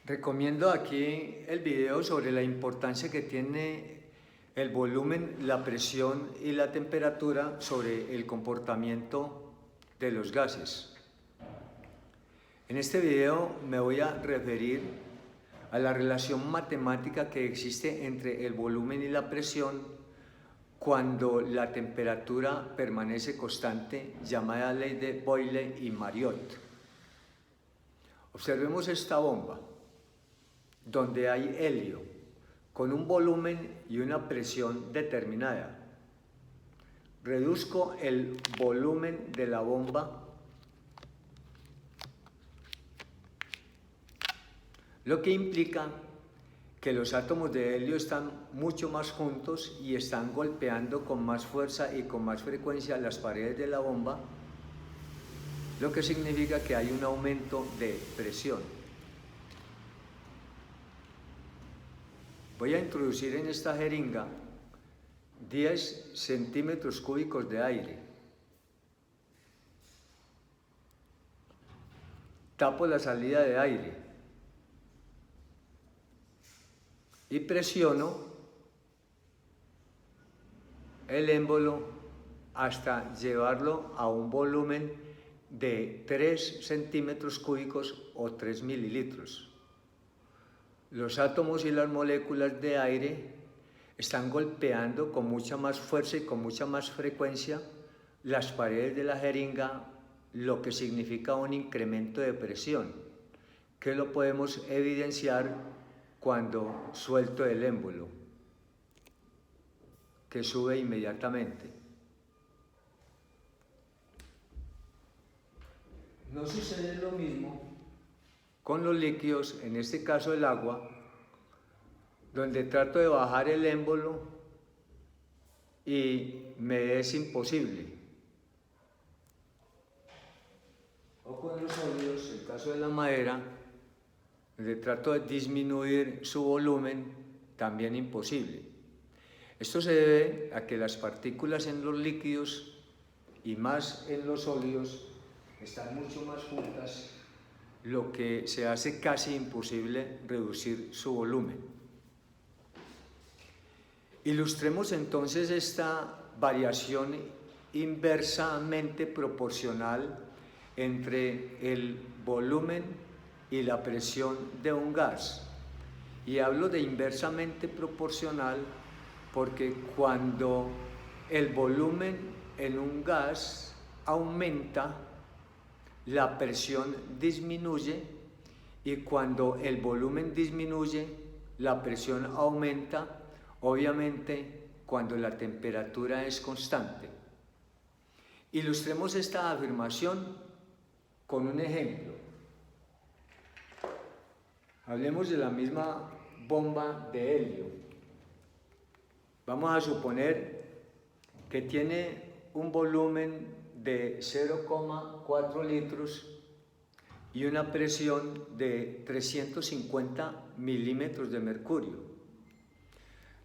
Recomiendo aquí el video sobre la importancia que tiene el volumen, la presión y la temperatura sobre el comportamiento de los gases. En este video me voy a referir a la relación matemática que existe entre el volumen y la presión cuando la temperatura permanece constante, llamada ley de Boyle y Mariotte. Observemos esta bomba, donde hay helio, con un volumen y una presión determinada. Reduzco el volumen de la bomba, lo que implica que los átomos de helio están mucho más juntos y están golpeando con más fuerza y con más frecuencia las paredes de la bomba, lo que significa que hay un aumento de presión. Voy a introducir en esta jeringa 10 centímetros cúbicos de aire. Tapo la salida de aire y presiono el émbolo hasta llevarlo a un volumen de 3 centímetros cúbicos o 3 mililitros. Los átomos y las moléculas de aire están golpeando con mucha más fuerza y con mucha más frecuencia las paredes de la jeringa, lo que significa un incremento de presión, que lo podemos evidenciar cuando suelto el émbolo, que sube inmediatamente. No sucede lo mismo con los líquidos, en este caso el agua, donde trato de bajar el émbolo y me es imposible. O con los sólidos, el caso de la madera, donde trato de disminuir su volumen, también imposible. Esto se debe a que las partículas en los líquidos y más en los sólidos están mucho más juntas, lo que se hace casi imposible reducir su volumen. Ilustremos entonces esta variación inversamente proporcional entre el volumen y la presión de un gas. Y hablo de inversamente proporcional porque cuando el volumen en un gas aumenta, la presión disminuye, y cuando el volumen disminuye, la presión aumenta, obviamente cuando la temperatura es constante. Ilustremos esta afirmación con un ejemplo. Hablemos de la misma bomba de helio. Vamos a suponer que tiene un volumen de 0,4 litros y una presión de 350 milímetros de mercurio.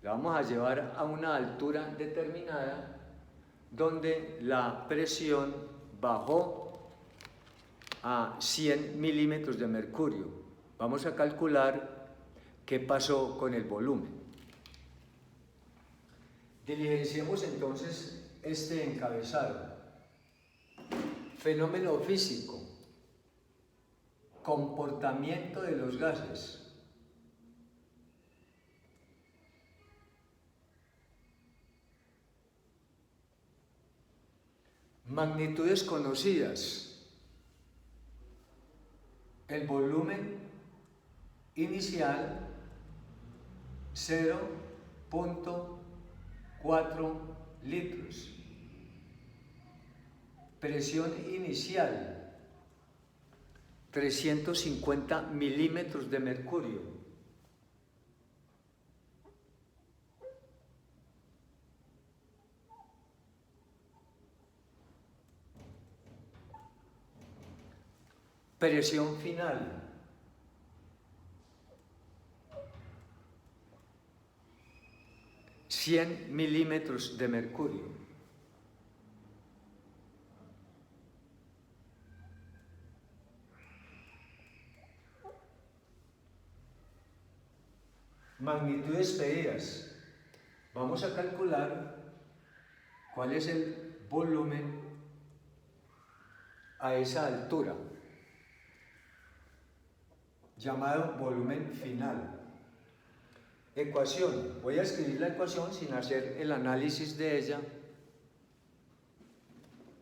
La vamos a llevar a una altura determinada donde la presión bajó a 100 milímetros de mercurio. Vamos a calcular qué pasó con el volumen. Diligenciemos entonces este encabezado. Fenómeno físico, comportamiento de los gases. Magnitudes conocidas. El volumen inicial 0,4 litros. Presión inicial 350 milímetros de mercurio. Presión final 100 milímetros de mercurio. Magnitudes pedidas. Vamos a calcular cuál es el volumen a esa altura, llamado volumen final. Ecuación. Voy a escribir la ecuación sin hacer el análisis de ella.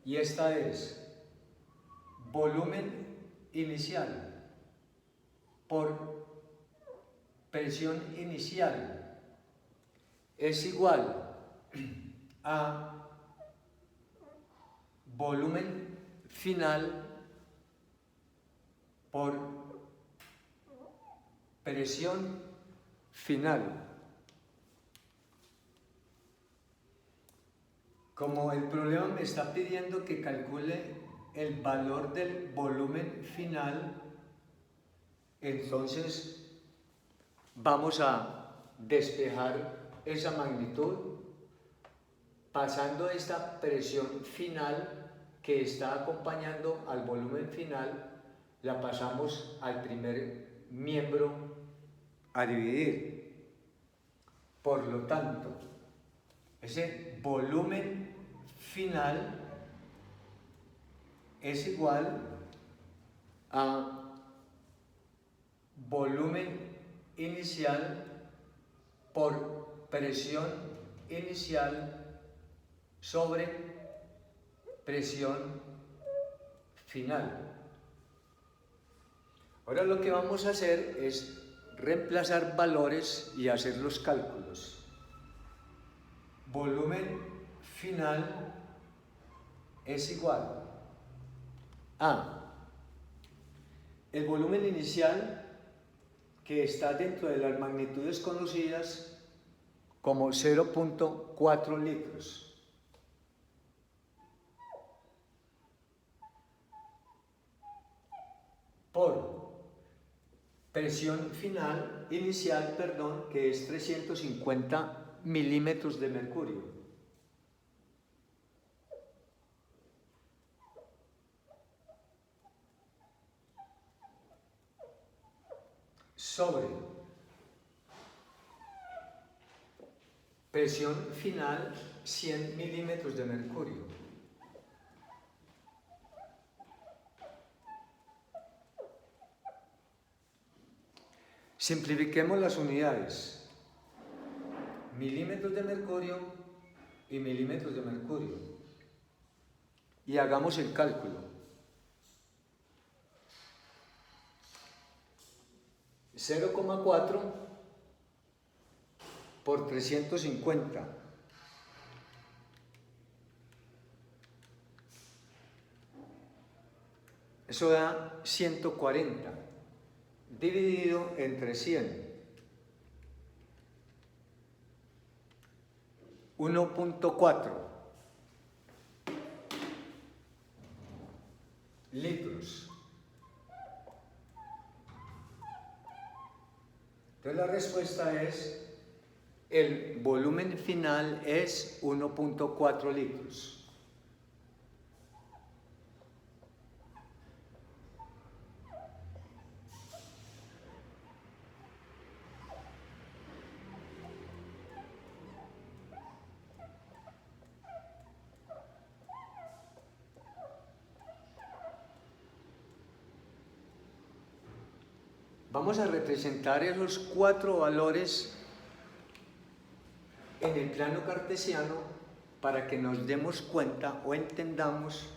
Y esta es volumen inicial por presión inicial es igual a volumen final por presión final. Como el problema me está pidiendo que calcule el valor del volumen final, entonces vamos a despejar esa magnitud pasando esta presión final que está acompañando al volumen final, la pasamos al primer miembro a dividir. Por lo tanto, ese volumen final es igual a volumen inicial por presión inicial sobre presión final. Ahora lo que vamos a hacer es reemplazar valores y hacer los cálculos. Volumen final es igual a el volumen inicial, que está dentro de las magnitudes conocidas como 0.4 litros. Por presión final, inicial, perdón, que es 350 milímetros de mercurio. Sobre presión final, 100 milímetros de mercurio. Simplifiquemos las unidades. Milímetros de mercurio y milímetros de mercurio. Y hagamos el cálculo. 0,4 por 350. Eso da 140. Dividido entre 100. 1.4 litros. Entonces la respuesta es, el volumen final es 1.4 litros. Vamos a representar esos 4 valores en el plano cartesiano para que nos demos cuenta o entendamos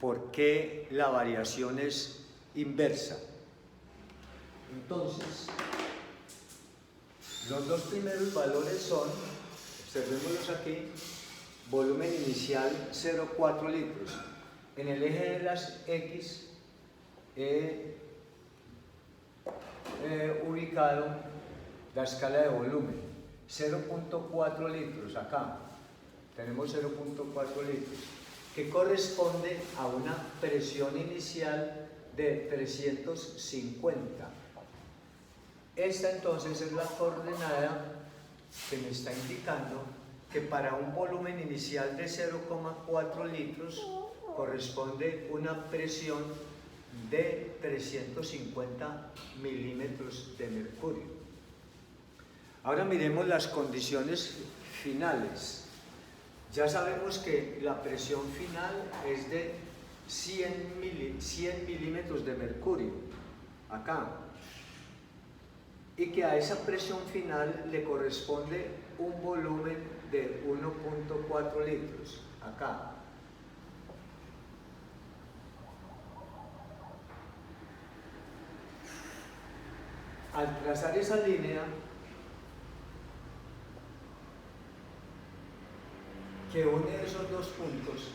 por qué la variación es inversa. Entonces, los dos primeros valores son, observémoslos aquí, volumen inicial 0,4 litros. En el eje de las X ubicado la escala de volumen, 0.4 litros acá, tenemos 0.4 litros, que corresponde a una presión inicial de 350. Esta entonces es la coordenada que me está indicando que para un volumen inicial de 0,4 litros corresponde una presión de 350 milímetros de mercurio. Ahora miremos las condiciones finales. Ya sabemos que la presión final es de 100 milímetros de mercurio, acá. Y que a esa presión final le corresponde un volumen de 1.4 litros, acá. Al trazar esa línea, que une esos dos puntos,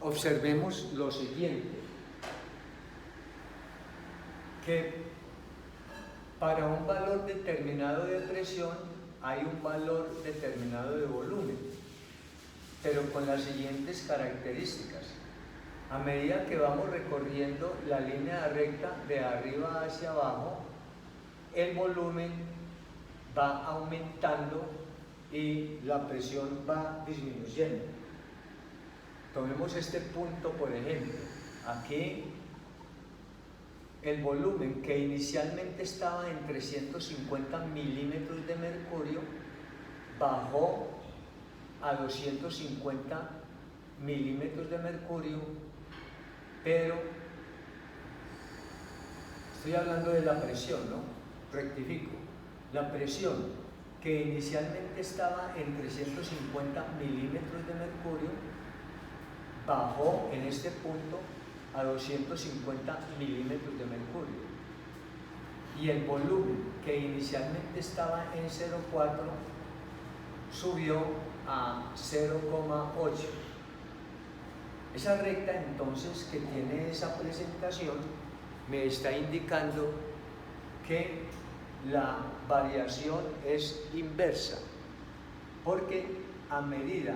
observemos lo siguiente, que para un valor determinado de presión hay un valor determinado de volumen, pero con las siguientes características. A medida que vamos recorriendo la línea recta de arriba hacia abajo, el volumen va aumentando y la presión va disminuyendo. Tomemos este punto por ejemplo. Aquí el volumen que inicialmente estaba en 350 milímetros de mercurio bajó a 250 milímetros de mercurio, pero estoy hablando de la presión, ¿no? Rectifico. La presión que inicialmente estaba en 350 milímetros de mercurio bajó en este punto a 250 milímetros de mercurio. Y el volumen que inicialmente estaba en 0,4 subió a 0,8. Esa recta entonces que tiene esa presentación me está indicando que la variación es inversa, porque a medida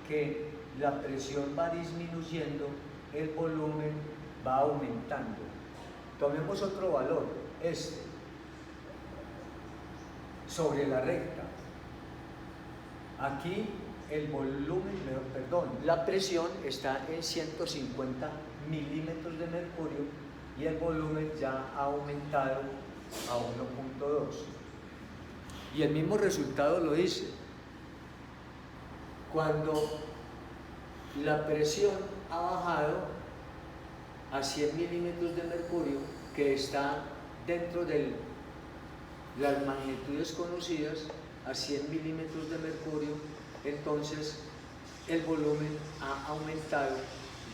que la presión va disminuyendo, el volumen va aumentando. Tomemos otro valor, este, sobre la recta. Aquí el volumen, la presión está en 150 milímetros de mercurio y el volumen ya ha aumentado a 1.2. Y el mismo resultado lo dice. Cuando la presión ha bajado a 100 milímetros de mercurio, que está dentro de las magnitudes conocidas, a 100 milímetros de mercurio, entonces el volumen ha aumentado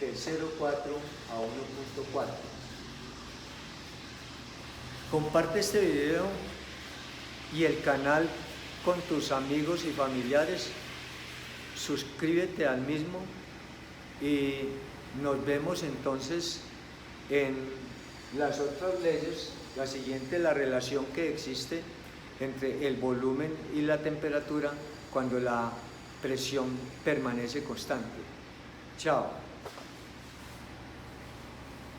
de 0,4 a 1.4. Comparte este video y el canal con tus amigos y familiares, suscríbete al mismo y nos vemos entonces en las otras leyes. La siguiente, la relación que existe entre el volumen y la temperatura cuando la presión permanece constante. Chao.